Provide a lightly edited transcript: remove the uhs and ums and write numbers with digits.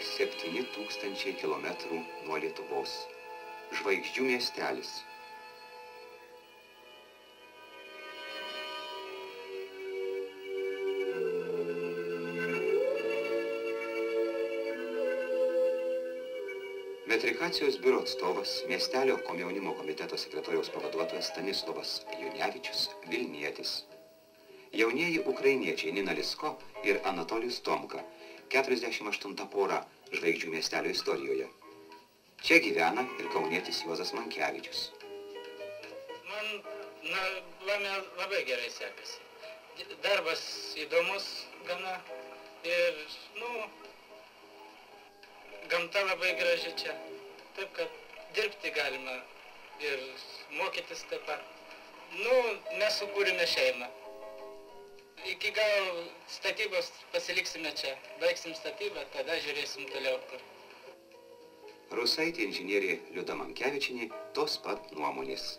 7000 kilometrų nuo Lietuvos. Žvaigždžių miestelis. Metrikacijos biuro atstovas, miestelio komjaunimo komiteto sekretoriaus pavaduotojas Stanislovas Junevičius, Vilnietis. Jaunieji ukrainiečiai Nina Lisko ir Anatolijus Tomka, 48 pora žvaigždžių miestelio istorijoje. Čia gyvena ir kaunietis Juozas Mankevičius. Man labai gerai sekasi. Darbas įdomus gana ir, gamta labai graži čia. Taip, kad dirbti galima ir mokytis taip pat. Mes sukūrėme šeimą. Iki gal statybos pasiliksime čia. Baigsim statybą, tada žiūrėsim toliau. Rusaitė inžinierė Liuda Mankevičienė tos pat nuomonės.